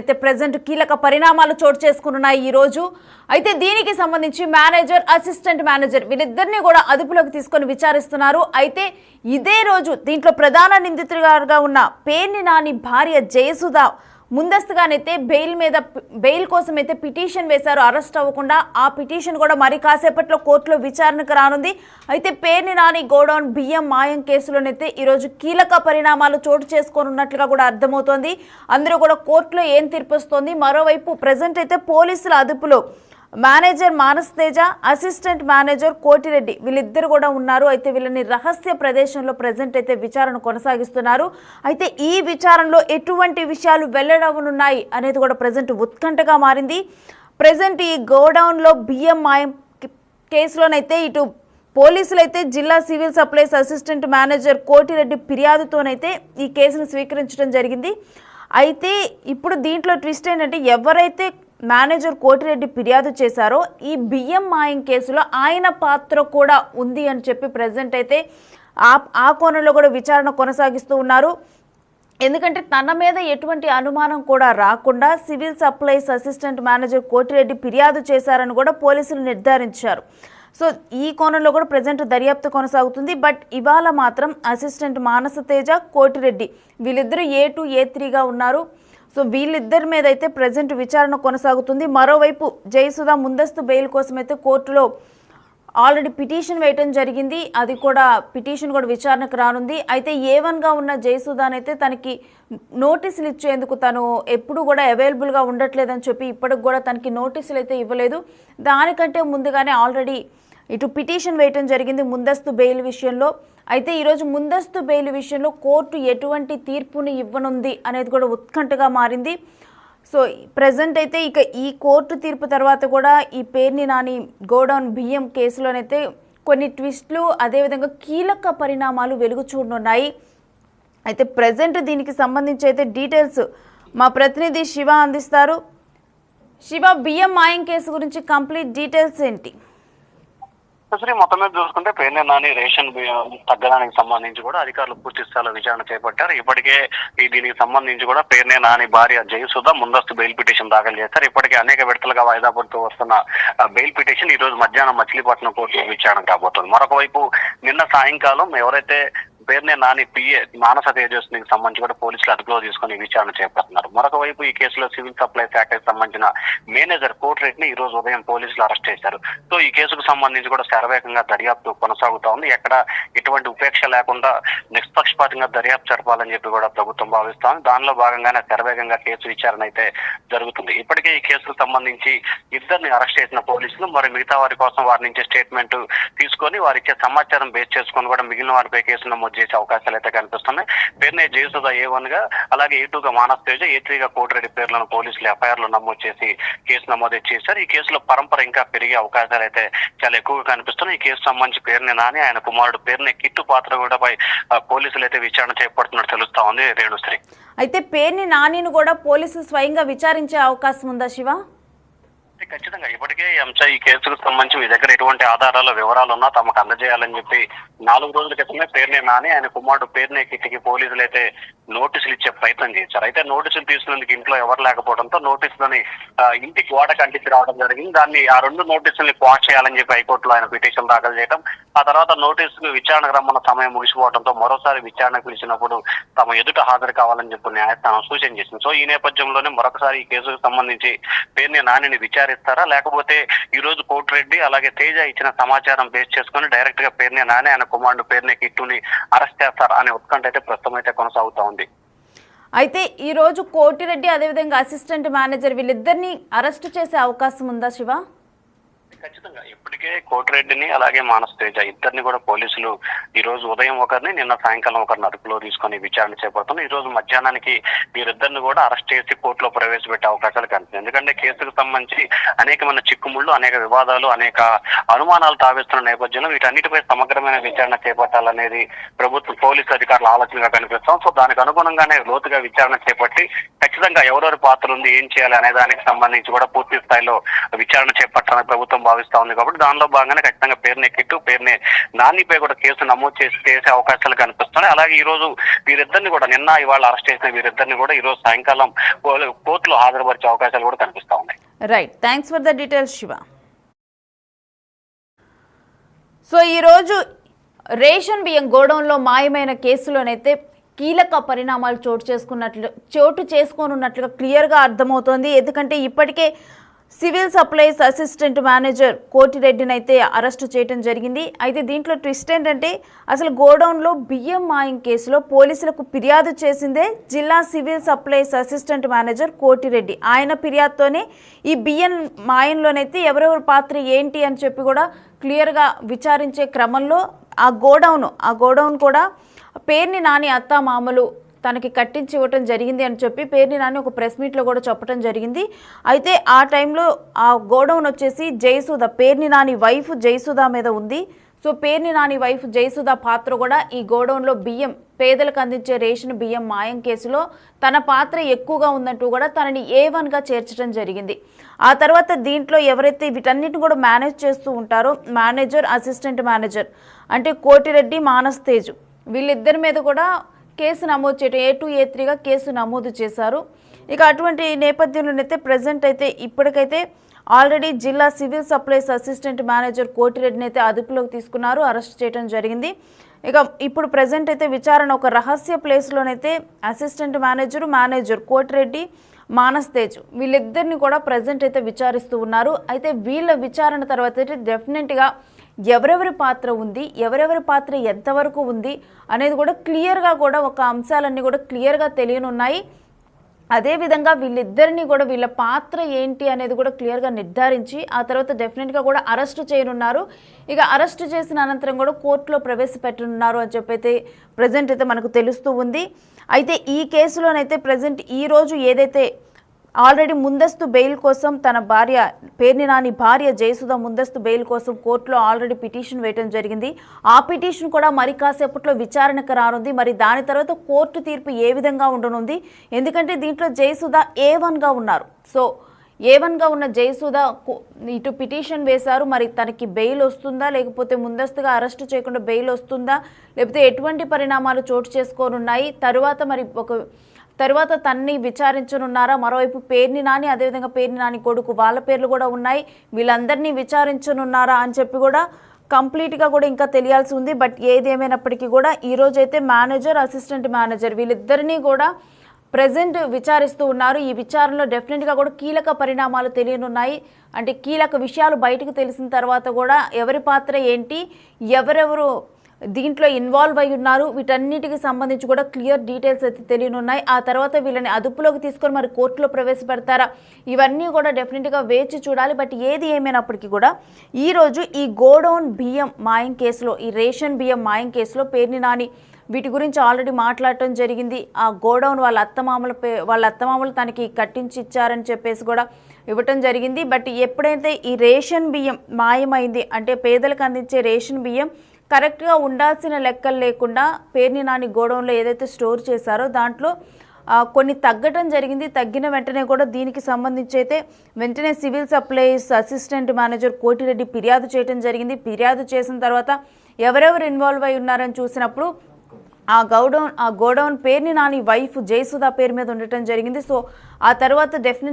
అయితే ప్రెజెంట్ కీలక పరిణామాలు చోటు చేసుకున్నాయి ఈ రోజు. అయితే దీనికి సంబంధించి మేనేజర్, అసిస్టెంట్ మేనేజర్ వీళ్ళిద్దరిని కూడా అదుపులోకి తీసుకొని విచారిస్తున్నారు. అయితే ఇదే రోజు దీంట్లో ప్రధాన నిందితుడిగా ఉన్న పేర్ని నాని భార్య జయసుధ ముందస్తుగానైతే బెయిల్ కోసం అయితే పిటిషన్ వేశారు, అరెస్ట్ అవ్వకుండా. ఆ పిటిషన్ కూడా మరి కాసేపట్లో కోర్టులో విచారణకు రానుంది. అయితే పేర్ని నాని గోడౌన్ బియ్యం మాయం కేసులోనైతే ఈరోజు కీలక పరిణామాలు చోటు చేసుకోనున్నట్లుగా కూడా అర్థమవుతోంది. అందరూ కూడా కోర్టులో ఏం తీర్పు వస్తోంది. మరోవైపు ప్రజెంట్ అయితే పోలీసుల అదుపులో manager Manas Teja, assistant manager Koti Reddy వీళ్ళిద్దరు కూడా ఉన్నారు. అయితే వీళ్ళని రహస్య ప్రదేశంలో ప్రజెంట్ అయితే విచారణ కొనసాగిస్తున్నారు. అయితే ఈ విచారణలో ఎటువంటి విషయాలు వెల్లడవనున్నాయి అనేది కూడా ప్రజెంట్ ఉత్కంఠగా మారింది. ప్రజెంట్ ఈ గోడౌన్లో బియ్యం మాయం కేసులోనైతే ఇటు పోలీసులు అయితే జిల్లా civil supplies assistant manager Kotireddy ఫిర్యాదుతోనైతే ఈ కేసును స్వీకరించడం జరిగింది. అయితే ఇప్పుడు దీంట్లో ట్విస్ట్ ఏంటంటే ఎవరైతే మేనేజర్ కోటిరెడ్డి ఫిర్యాదు చేశారో ఈ బియ్యం మాయం కేసులో ఆయన పాత్ర కూడా ఉంది అని చెప్పి ప్రజెంట్ అయితే ఆ కోణంలో కూడా విచారణ కొనసాగిస్తూ ఉన్నారు. ఎందుకంటే తన మీద ఎటువంటి అనుమానం కూడా రాకుండా civil supplies assistant manager Koti Reddy ఫిర్యాదు చేశారని కూడా పోలీసులు నిర్ధారించారు. సో ఈ కోణంలో కూడా ప్రజెంట్ దర్యాప్తు కొనసాగుతుంది. బట్ ఇవాళ మాత్రం అసిస్టెంట్ మానస తేజ, కోటిరెడ్డి వీళ్ళిద్దరూ A2, A3గా ఉన్నారు. సో వీళ్ళిద్దరి మీద అయితే ప్రజెంట్ విచారణ కొనసాగుతుంది. మరోవైపు జయసుధ ముందస్తు బెయిల్ కోసం అయితే కోర్టులో ఆల్రెడీ పిటిషన్ వేయటం జరిగింది. అది కూడా పిటిషన్ కూడా విచారణకు రానుంది. అయితే A1గా ఉన్న జయసుధనైతే తనకి నోటీసులు ఇచ్చేందుకు తను ఎప్పుడు కూడా అవైలబుల్గా ఉండట్లేదని చెప్పి ఇప్పటికి కూడా తనకి నోటీసులు అయితే ఇవ్వలేదు. దానికంటే ముందుగానే ఆల్రెడీ ఇటు పిటిషన్ వేయటం జరిగింది ముందస్తు బెయిల్ విషయంలో. అయితే ఈరోజు ముందస్తు బెయిల్ విషయంలో కోర్టు ఎటువంటి తీర్పుని ఇవ్వనుంది అనేది కూడా ఉత్కంఠగా మారింది. సో ప్రజెంట్ అయితే ఇక ఈ కోర్టు తీర్పు తర్వాత కూడా ఈ పేర్ని నాని గోడౌన్ బియ్యం కేసులోనైతే కొన్ని ట్విస్ట్లు అదేవిధంగా కీలక పరిణామాలు వెలుగు చూడనున్నాయి. అయితే ప్రజెంట్ దీనికి సంబంధించి అయితే డీటెయిల్స్ మా ప్రతినిధి శివ అందిస్తారు. శివ, బియ్యం మాయం కేసు గురించి కంప్లీట్ డీటెయిల్స్ ఏంటి? మొత్తం మీద చూసుకుంటే పేర్ని నాని రేషన్ తగ్గడానికి సంబంధించి కూడా అధికారులు పూర్తి స్థాయిలో విచారణ చేపట్టారు. ఇప్పటికే దీనికి సంబంధించి కూడా పేర్ని నాని భార్య జయసుధ ముందస్తు బెయిల్ పిటిషన్ దాఖలు చేశారు. ఇప్పటికే అనేక విడతలుగా వాయిదా పడుతూ వస్తున్న బెయిల్ పిటిషన్ ఈ రోజు మధ్యాహ్నం మచిలీపట్నం కోర్టులో విచారణ కాబోతుంది. మరొక వైపు నిన్న సాయంకాలం ఎవరైతే పేర్ని నాని పిఏ మానస తేజస్వికి సంబంధించి కూడా పోలీసులు అదుపులో తీసుకుని విచారణ చేపడుతున్నారు. మరొక వైపు ఈ కేసులో సివిల్ సప్లై శాఖకి సంబంధించిన మేనేజర్ కోటిరెడ్డిని ఈ రోజు ఉదయం పోలీసులు అరెస్ట్ చేశారు. సో ఈ కేసుకు సంబంధించి కూడా శరవేగంగా దర్యాప్తు కొనసాగుతా ఉంది. ఎక్కడ ఎటువంటి ఉపేక్ష లేకుండా నిష్పక్షపాతంగా దర్యాప్తు జరపాలని చెప్పి కూడా ప్రభుత్వం భావిస్తోంది. దానిలో భాగంగానే శరవేగంగా కేసు విచారణ అయితే జరుగుతుంది. ఇప్పటికే ఈ కేసుకు సంబంధించి ఇద్దరిని అరెస్ట్ చేసిన పోలీసులు మరి మిగతా వారి కోసం వారి నుంచి స్టేట్మెంట్ తీసుకొని వారిచ్చే సమాచారం బేస్ చేసుకొని కూడా మిగిలిన వారిపై కేసు నమోదు చేసే అవకాశాలు అయితే కనిపిస్తున్నాయి. పేర్ని జయసుధ A1గా అలాగే A2గా మానస్ తేజ, A3గా కోటిరెడ్డి పేర్లను పోలీసులు FIRలు నమోదు చేసి కేసు నమోదు చేశారు. ఈ కేసులో పరంపర ఇంకా పెరిగే అవకాశాలు అయితే చాలా ఎక్కువగా కనిపిస్తున్నాయి. ఈ కేసు సంబంధించి పేర్ని నాని ఆయన కుమారుడు పేర్ని కిట్టు పాత్ర కూడా పై పోలీసులు అయితే విచారణ చేపడుతున్నట్టు తెలుస్తా ఉంది. రేణుశ్రీ, అయితే పేర్ని నానిని కూడా పోలీసులు స్వయంగా విచారించే అవకాశం ఉందా శివ? ఖచ్చితంగా ఇప్పటికే ఈ కేసుకు సంబంధించి మీ దగ్గర ఎటువంటి ఆధారాల వివరాలు ఉన్నా తమకు అందజేయాలని చెప్పి 4 రోజుల క్రితమే పేర్ని నాని ఆయన కుమారుడు పేర్ని కిట్టికి పోలీసులు అయితే నోటీసులు ఇచ్చే ప్రయత్నం చేశారు. అయితే నోటీసులు తీసుకునేందుకు ఇంట్లో ఎవరు లేకపోవడంతో నోటీసులని ఇంటికి గోడకు అంటించి రావడం జరిగింది. దాన్ని ఆ 2 నోటీసుల్ని క్వాష్ చేయాలని చెప్పి హైకోర్టులో ఆయన పిటిషన్ దాఖలు చేయడం, ఆ తర్వాత నోటీసుకు విచారణకు రమ్మన్న సమయం ముగిసిపోవడంతో మరోసారి విచారణకు పిలిచినప్పుడు తమ ఎదుట హాజరు కావాలని చెప్పి న్యాయస్థానం సూచన చేసింది. సో ఈ నేపథ్యంలోనే మరొకసారి ఈ కేసుకు సంబంధించి పేర్ని నానిని విచారిస్తారా లేకపోతే ఈ రోజు కోటిరెడ్డి అలాగే తేజ ఇచ్చిన సమాచారం బేస్ చేసుకుని డైరెక్ట్ గా పేర్ని నాని ఆయన కుమారుడు పేర్ని కిట్టుని అరెస్ట్ చేస్తారా అనే ఉత్కంఠ అయితే ప్రస్తుతం అయితే కొనసాగుతా ఉంది. అయితే ఈ రోజు కోటిరెడ్డి అదేవిధంగా అసిస్టెంట్ మేనేజర్ వీళ్ళిద్దరిని అరెస్ట్ చేసే అవకాశం ఉందా శివ? ఖచ్చితంగా ఇప్పటికే కోటిరెడ్డిని అలాగే మానస్ తేజ ఇద్దరిని కూడా పోలీసులు ఈ రోజు ఉదయం ఒకరిని నిన్న సాయంకాలం ఒకరిని అదుపులో తీసుకొని విచారణ చేపడుతున్నారు. ఈ రోజు మధ్యాహ్నానికి వీరిద్దరిని కూడా అరెస్ట్ చేసి కోర్టులో ప్రవేశపెట్టే అవకాశాలు కనిపిస్తుంది. ఎందుకంటే కేసుకు సంబంధించి అనేకమైన చిక్కుముళ్ళు, అనేక వివాదాలు, అనేక అనుమానాలు తావిస్తున్న నేపథ్యంలో వీటన్నిటిపై సమగ్రమైన విచారణ చేపట్టాలనేది ప్రభుత్వ పోలీసు అధికారుల ఆలోచనగా కనిపిస్తాం. సో దానికి అనుగుణంగానే లోతుగా విచారణ చేపట్టి ఖచ్చితంగా ఎవరెవరి పాత్ర ఉంది, ఏం చేయాలి అనే దానికి సంబంధించి కూడా పూర్తి స్థాయిలో విచారణ చేపట్టాలని ప్రభుత్వం భావిస్తా ఉంది. కాబట్టి దానిలో భాగంగానే ఖచ్చితంగా పేర్ని నానిపై కూడా కేసు నమోదు చేసే అవకాశాలు కనిపిస్తున్నాయి. అలాగే ఈ రోజు వీరిద్దరిని కూడా నిన్న ఇవాళ అరెస్ట్ చేసిన వీరిద్దరిని కూడా ఈ రోజు సాయంకాలం కోర్టులో హాజరుపరిచే అవకాశాలు కూడా కనిపిస్తా ఉన్నాయి. Right, thanks for the details Shiva. So ఈరోజు రేషన్ బియ్యం గోడౌన్లో మాయమైన కేసులోనైతే కీలక పరిణామాలు చోటు చేసుకోనున్నట్లుగా క్లియర్గా అర్థమవుతోంది. ఎందుకంటే ఇప్పటికే సివిల్ సప్లైస్ అసిస్టెంట్ మేనేజర్ కోటిరెడ్డిని అయితే అరెస్టు చేయడం జరిగింది. అయితే దీంట్లో ట్విస్ట్ ఏంటంటే అసలు గోడౌన్లో బియ్యం మాయం కేసులో పోలీసులకు ఫిర్యాదు చేసిందే జిల్లా civil supplies assistant manager Koti Reddy. ఆయన ఫిర్యాదుతోనే ఈ బియ్యం మాయంలోనైతే ఎవరెవరి పాత్ర ఏంటి అని చెప్పి కూడా క్లియర్గా విచారించే క్రమంలో ఆ గోడౌన్ కూడా పేర్ని నాని అత్తామామలు తనకి కట్టించి ఇవ్వటం జరిగింది అని చెప్పి పేర్ని నాని ఒక ప్రెస్ మీట్లో కూడా చెప్పడం జరిగింది. అయితే ఆ టైంలో ఆ గోడౌన్ వచ్చేసి జయసుధ, పేర్ని నాని వైఫ్ జయసుధ మీద ఉంది. సో పేర్ని నాని వైఫ్ జయసుధ పాత్ర కూడా ఈ గోడౌన్లో బియ్యం పేదలకు అందించే రేషన్ బియ్యం మాయం కేసులో తన పాత్ర ఎక్కువగా ఉందంటూ కూడా తనని A1గా చేర్చడం జరిగింది. ఆ తర్వాత దీంట్లో ఎవరైతే వీటన్నిటిని కూడా మేనేజ్ చేస్తూ ఉంటారో మేనేజర్, అసిస్టెంట్ మేనేజర్ అంటే కోటిరెడ్డి, మానస్ తేజు, వీళ్ళిద్దరి మీద కూడా కేసు నమోదు చేయడం A2, A3గా కేసు నమోదు చేశారు. ఇక అటువంటి నేపథ్యంలోనైతే ప్రజెంట్ అయితే ఇప్పటికైతే ఆల్రెడీ జిల్లా సివిల్ సప్లైస్ అసిస్టెంట్ మేనేజర్ కోటిరెడ్డిని అయితే అదుపులోకి తీసుకున్నారు, అరెస్ట్ చేయడం జరిగింది. ఇక ఇప్పుడు ప్రజెంట్ అయితే విచారణ ఒక రహస్య ప్లేస్లోనైతే అసిస్టెంట్ మేనేజర్ కోటిరెడ్డి, మానస్ తేజ్ వీళ్ళిద్దరిని కూడా ప్రజెంట్ అయితే విచారిస్తూ ఉన్నారు. అయితే వీళ్ళ విచారణ తర్వాత అయితే డెఫినెట్గా ఎవరెవరి పాత్ర ఉంది, ఎవరెవరి పాత్ర ఎంతవరకు ఉంది అనేది కూడా క్లియర్గా కూడా ఒక అంశాలన్నీ కూడా క్లియర్గా తెలియనున్నాయి. అదేవిధంగా వీళ్ళిద్దరిని కూడా వీళ్ళ పాత్ర ఏంటి అనేది కూడా క్లియర్గా నిర్ధారించి ఆ తర్వాత డెఫినెట్గా కూడా అరెస్టు చేయనున్నారు. ఇక అరెస్టు చేసిన అనంతరం కూడా కోర్టులో ప్రవేశపెట్టనున్నారు అని చెప్పైతే ప్రజెంట్ అయితే మనకు తెలుస్తూ ఉంది. అయితే ఈ కేసులోనైతే ప్రజెంట్ ఈరోజు ఏదైతే ఆల్రెడీ ముందస్తు బెయిల్ కోసం తన భార్య పేర్ని నాని భార్య జయసుధ ముందస్తు బెయిల్ కోసం కోర్టులో ఆల్రెడీ పిటిషన్ వేయడం జరిగింది. ఆ పిటిషన్ కూడా మరి కాసేపట్లో విచారణకు రానుంది. మరి దాని తర్వాత కోర్టు తీర్పు ఏ విధంగా ఉండనుంది, ఎందుకంటే దీంట్లో జయసుధ A1గా ఉన్నారు. సో A1గా ఉన్న జయసుధ ఇటు పిటిషన్ వేశారు. మరి తనకి బెయిల్ వస్తుందా, లేకపోతే ముందస్తుగా అరెస్టు చేయకుండా బెయిల్ వస్తుందా, లేకపోతే ఎటువంటి పరిణామాలు చోటు చేసుకోనున్నాయి, తర్వాత తన్ని విచారించనున్నారా, మరోవైపు పేర్ని నాని అదేవిధంగా పేర్ని నాని కొడుకు వాళ్ళ పేర్లు కూడా ఉన్నాయి, వీళ్ళందరినీ విచారించనున్నారా అని చెప్పి కూడా కంప్లీట్గా కూడా ఇంకా తెలియాల్సి ఉంది. బట్ ఏది ఏమైనప్పటికీ కూడా ఈరోజు అయితే మేనేజర్, అసిస్టెంట్ మేనేజర్ వీళ్ళిద్దరినీ కూడా ప్రజెంట్ విచారిస్తూ ఉన్నారు. ఈ విచారణలో డెఫినెట్గా కూడా కీలక పరిణామాలు తెలియనున్నాయి. అంటే కీలక విషయాలు బయటకు తెలిసిన తర్వాత కూడా ఎవరి పాత్ర ఏంటి, ఎవరెవరు దీంట్లో ఇన్వాల్వ్ అయి ఉన్నారు, వీటన్నిటికి సంబంధించి కూడా క్లియర్ డీటెయిల్స్ అయితే తెలియనున్నాయి. ఆ తర్వాత వీళ్ళని అదుపులోకి తీసుకొని మరి కోర్టులో ప్రవేశపెడతారా, ఇవన్నీ కూడా డెఫినెట్గా వేచి చూడాలి. బట్ ఏది ఏమైనప్పటికీ కూడా ఈరోజు ఈ గోడౌన్ బియ్యం మాయం కేసులో, ఈ రేషన్ బియ్యం మాయం కేసులో పేర్ని నాని వీటి గురించి ఆల్రెడీ మాట్లాడటం జరిగింది. ఆ గోడౌన్ వాళ్ళ అత్తమామలు తనకి కట్టించి ఇచ్చారని చెప్పేసి కూడా ఇవ్వటం జరిగింది. బట్ ఎప్పుడైతే ఈ రేషన్ బియ్యం మాయమైంది, అంటే పేదలకు అందించే రేషన్ బియ్యం కరెక్ట్గా ఉండాల్సిన లెక్కలు లేకుండా పేర్ని నాని గోడౌన్లో ఏదైతే స్టోర్ చేశారో దాంట్లో కొన్ని తగ్గటం జరిగింది. తగ్గిన వెంటనే కూడా దీనికి సంబంధించి అయితే వెంటనే civil supplies assistant manager Koti Reddy ఫిర్యాదు చేయడం జరిగింది. ఫిర్యాదు చేసిన తర్వాత ఎవరెవరు ఇన్వాల్వ్ అయి ఉన్నారని చూసినప్పుడు ఆ గోడౌన్ పేర్ని నాని వైఫ్ జయసుధ పేరు మీద ఉండటం జరిగింది. సో ఆ తర్వాత డెఫినెట్